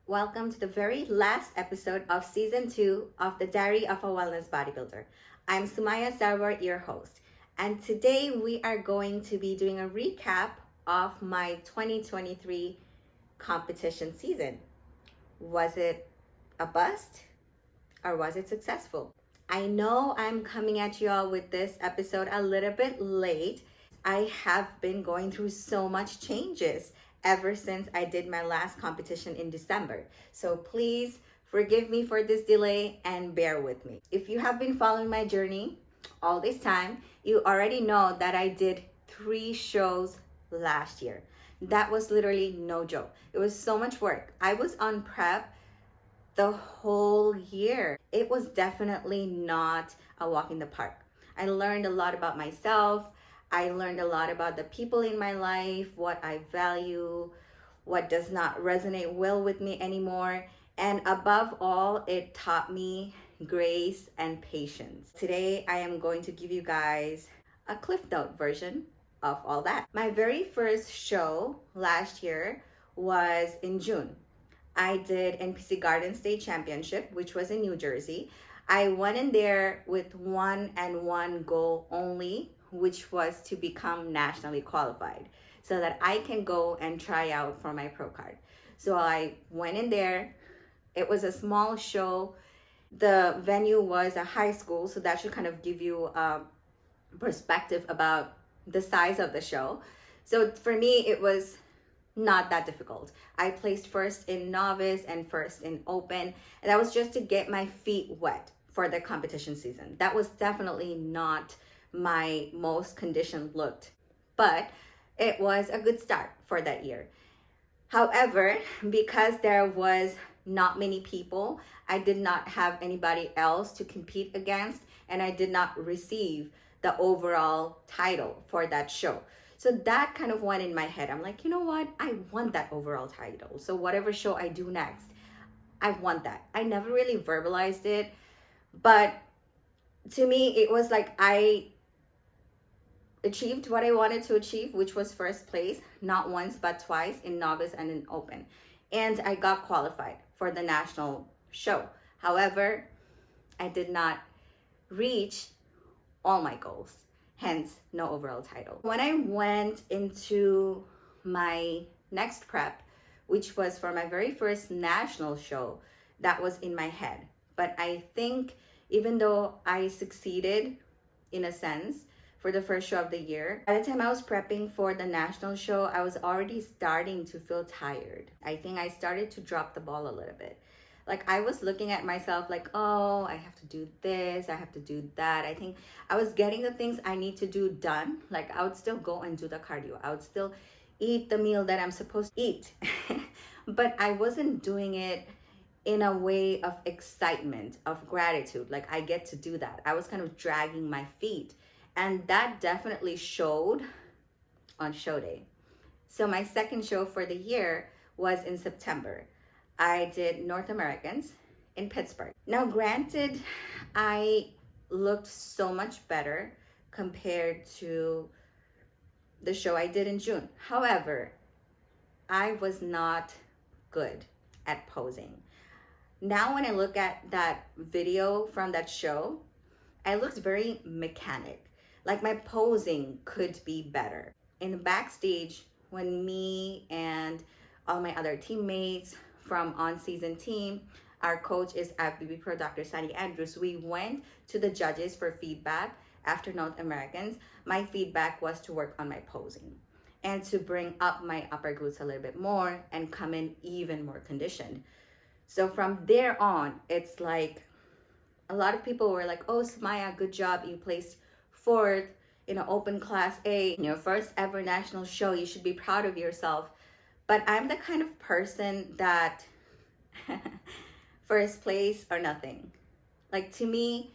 Welcome to the very last episode of Season 2 of the Diary of a Wellness Bodybuilder. I'm Sumaya Sarwar, your host, and today we are going to be doing a recap of my 2023 competition season. Was it a bust or was it successful? I know I'm coming at you all with this episode a little bit late. I have been going through so much changes ever since I did my last competition in December. So please forgive me for this delay and bear with me. If you have been following my journey all this time, you already know that I did 3 shows last year. That was literally no joke. It was so much work. I was on prep the whole year. It was definitely not a walk in the park. I learned a lot about myself. I learned a lot about the people in my life, what I value, what does not resonate well with me anymore. And above all, it taught me grace and patience. Today, I am going to give you guys a Cliff Note version of all that. My very first show last year was in June. I did NPC Garden State Championship, which was in New Jersey. I went in there with one goal only, which was to become nationally qualified so that I can go and try out for my pro card. So I went in there. It was a small show. The venue was a high school, so that should kind of give you a perspective about the size of the show. So for me, it was not that difficult. I placed first in novice and first in open, and that was just to get my feet wet for the competition season. That was definitely not my most conditioned looked, but it was a good start for that year. However, because there was not many people, I did not have anybody else to compete against, and I did not receive the overall title for that show. So that kind of went in my head. I'm like, you know what? I want that overall title. So whatever show I do next, I want that. I never really verbalized it, but to me, it was like I achieved what I wanted to achieve, which was first place, not once, but twice in novice and in open. And I got qualified for the national show. However, I did not reach all my goals, hence no overall title. When I went into my next prep, which was for my very first national show, that was in my head. But I think even though I succeeded in a sense for the first show of the year, by the time I was prepping for the national show, I was already starting to feel tired. I think I started to drop the ball a little bit. Like I was looking at myself like, oh, I have to do this, I have to do that. I think I was getting the things I need to do done. Like I would still go and do the cardio. I would still eat the meal that I'm supposed to eat. But I wasn't doing it in a way of excitement, of gratitude. Like I get to do that. I was kind of dragging my feet. And that definitely showed on show day. So my second show for the year was in September. I did North Americans in Pittsburgh. Now, granted, I looked so much better compared to the show I did in June. However, I was not good at posing. Now, when I look at that video from that show, I looked very mechanic. Like my posing could be better. In the backstage, when me and all my other teammates from on-season team, our coach is IFBB Pro Dr. Sunny Andrews, we went to the judges for feedback after North Americans. My feedback was to work on my posing and to bring up my upper glutes a little bit more and come in even more conditioned. So from there on, it's like a lot of people were like, oh, Sumaya, good job. You placed 4th in an open class A, in your first ever national show. You should be proud of yourself. But I'm the kind of person that first place or nothing. Like to me,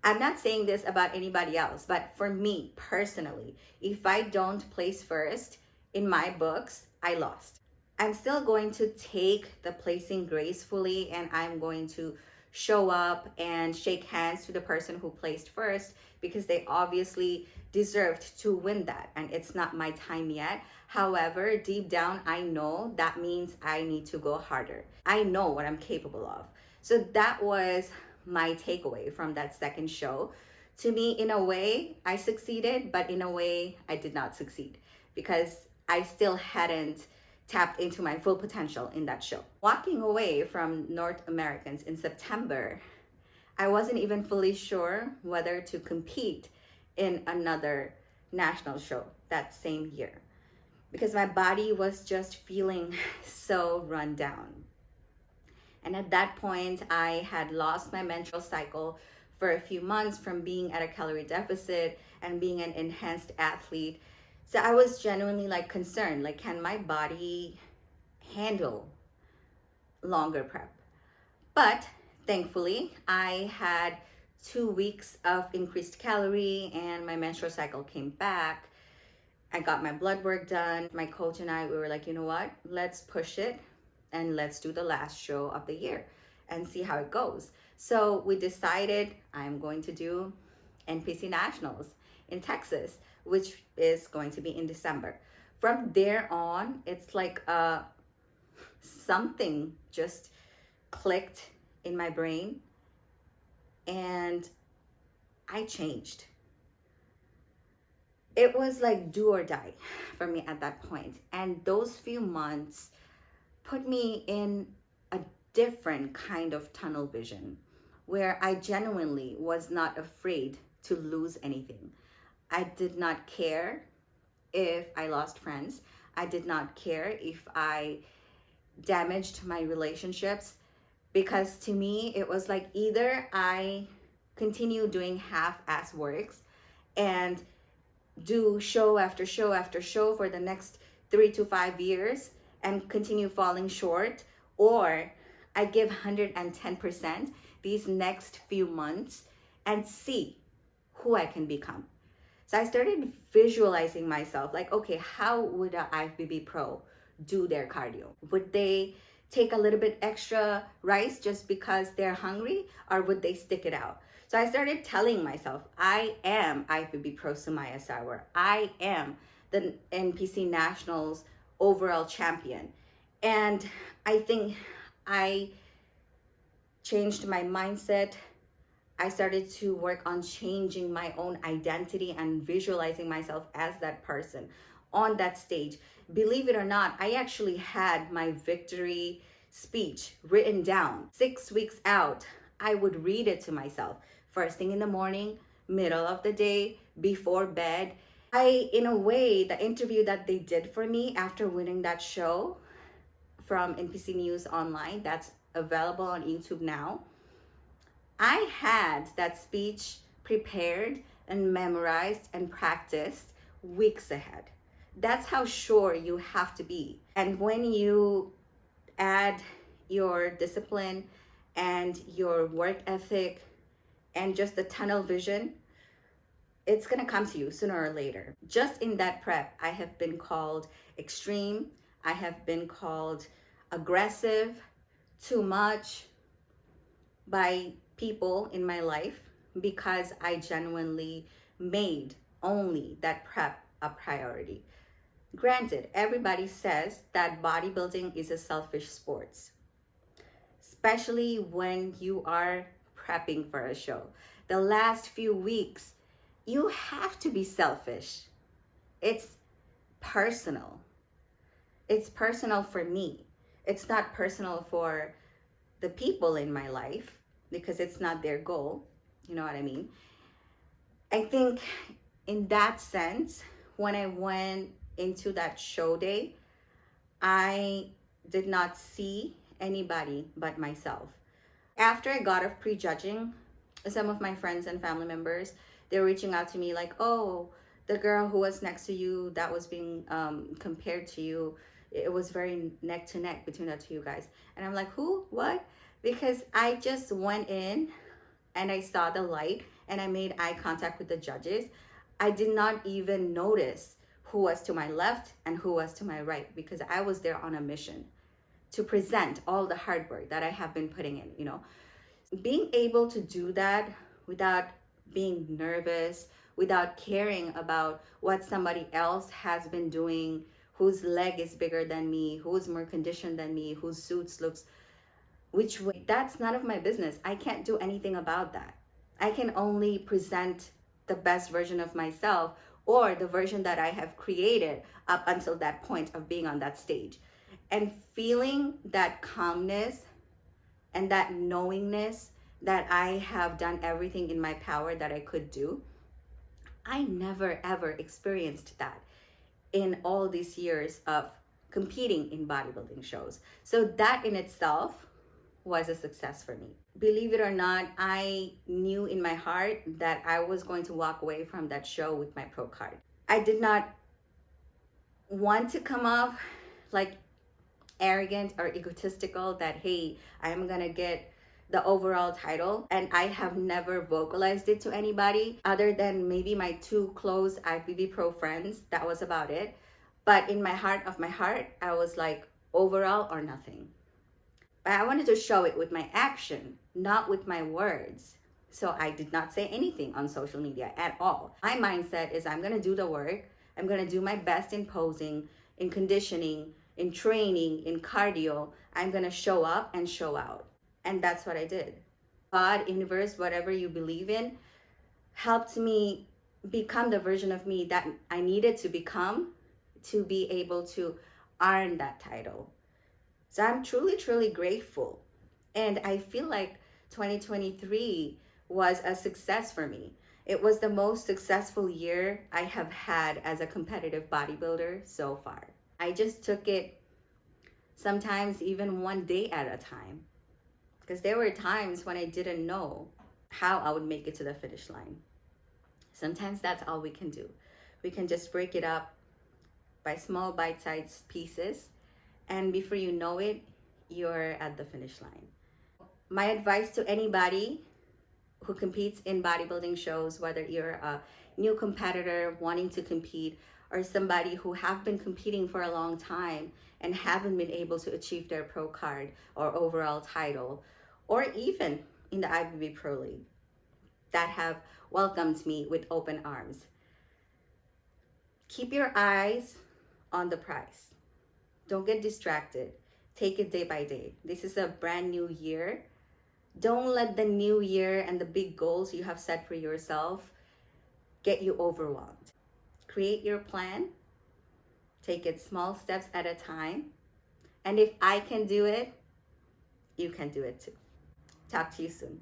I'm not saying this about anybody else, but for me personally, if I don't place first in my books, I lost. I'm still going to take the placing gracefully, and I'm going to show up and shake hands to the person who placed first because they obviously deserved to win that, and it's not my time yet. However, deep down, I know that means I need to go harder. I know what I'm capable of. So that was my takeaway from that second show. To me, in a way, I succeeded, but in a way, I did not succeed because I still hadn't tapped into my full potential in that show. Walking away from North Americans in September, I wasn't even fully sure whether to compete in another national show that same year because my body was just feeling so run down. And at that point, I had lost my menstrual cycle for a few months from being at a calorie deficit and being an enhanced athlete. So I was genuinely like concerned, like, can my body handle longer prep? But thankfully, I had 2 weeks of increased calorie and my menstrual cycle came back. I got my blood work done. My coach and I, we were like, you know what? Let's push it and let's do the last show of the year and see how it goes. So we decided I'm going to do NPC Nationals in Texas, which is going to be in December. From there on, it's like something just clicked in my brain and I changed. It was like do or die for me at that point. And those few months put me in a different kind of tunnel vision where I genuinely was not afraid to lose anything. I did not care if I lost friends. I did not care if I damaged my relationships, because to me, it was like either I continue doing half-ass works and do show after show after show for the next 3 to 5 years and continue falling short, or I give 110% these next few months and see who I can become. So I started visualizing myself like, okay, how would an IFBB pro do their cardio? Would they take a little bit extra rice just because they're hungry, or would they stick it out? So I started telling myself, I am IFBB Pro Sumaya Sarwar. I am the NPC Nationals overall champion. And I think I changed my mindset. I started to work on changing my own identity and visualizing myself as that person on that stage. Believe it or not, I actually had my victory speech written down. 6 weeks out, I would read it to myself. First thing in the morning, middle of the day, before bed. In a way, the interview that they did for me after winning that show from NPC News Online, that's available on YouTube now, I had that speech prepared and memorized and practiced weeks ahead. That's how sure you have to be. And when you add your discipline and your work ethic and just the tunnel vision, it's gonna come to you sooner or later. Just in that prep, I have been called extreme. I have been called aggressive, too much by people in my life because I genuinely made only that prep a priority. Granted, everybody says that bodybuilding is a selfish sport, especially when you are prepping for a show. The last few weeks, you have to be selfish. It's personal. It's personal for me. It's not personal for the people in my life because it's not their goal. You know what I mean? I think in that sense, when I went into that show day, I did not see anybody but myself. After I got off prejudging, some of my friends and family members, they're reaching out to me like, oh, the girl who was next to you that was being compared to you, it was very neck to neck between the two guys. And I'm like, who? What? Because I just went in and I saw the light and I made eye contact with the judges. I did not even notice who was to my left and who was to my right because I was there on a mission to present all the hard work that I have been putting in, you know. Being able to do that without being nervous, without caring about what somebody else has been doing, whose leg is bigger than me, who's more conditioned than me, whose suits looks which way, that's none of my business. I can't do anything about that. I can only present the best version of myself, or the version that I have created up until that point of being on that stage. And feeling that calmness and that knowingness that I have done everything in my power that I could do, I never ever experienced that in all these years of competing in bodybuilding shows. So that in itself was a success for me. Believe it or not, I knew in my heart that I was going to walk away from that show with my pro card. I did not want to come off like arrogant or egotistical that, hey, I'm gonna get the overall title, and I have never vocalized it to anybody other than maybe my 2 close IFBB Pro friends. That was about it. But in my heart of my heart, I was like, overall or nothing. But I wanted to show it with my action, not with my words. So I did not say anything on social media at all. My mindset is I'm gonna do the work. I'm gonna do my best in posing, in conditioning, in training, in cardio. I'm gonna show up and show out. And that's what I did. God, universe, whatever you believe in, helped me become the version of me that I needed to become to be able to earn that title. So I'm truly, truly grateful. And I feel like 2023 was a success for me. It was the most successful year I have had as a competitive bodybuilder so far. I just took it sometimes even one day at a time, because there were times when I didn't know how I would make it to the finish line. Sometimes that's all we can do. We can just break it up by small bite-sized pieces, and before you know it, you're at the finish line. My advice to anybody who competes in bodybuilding shows, whether you're a new competitor wanting to compete or somebody who have been competing for a long time and haven't been able to achieve their pro card or overall title, or even in the IFBB Pro League, that have welcomed me with open arms. Keep your eyes on the prize. Don't get distracted. Take it day by day. This is a brand new year. Don't let the new year and the big goals you have set for yourself get you overwhelmed. Create your plan. Take it small steps at a time. And if I can do it, you can do it too. Talk to you soon.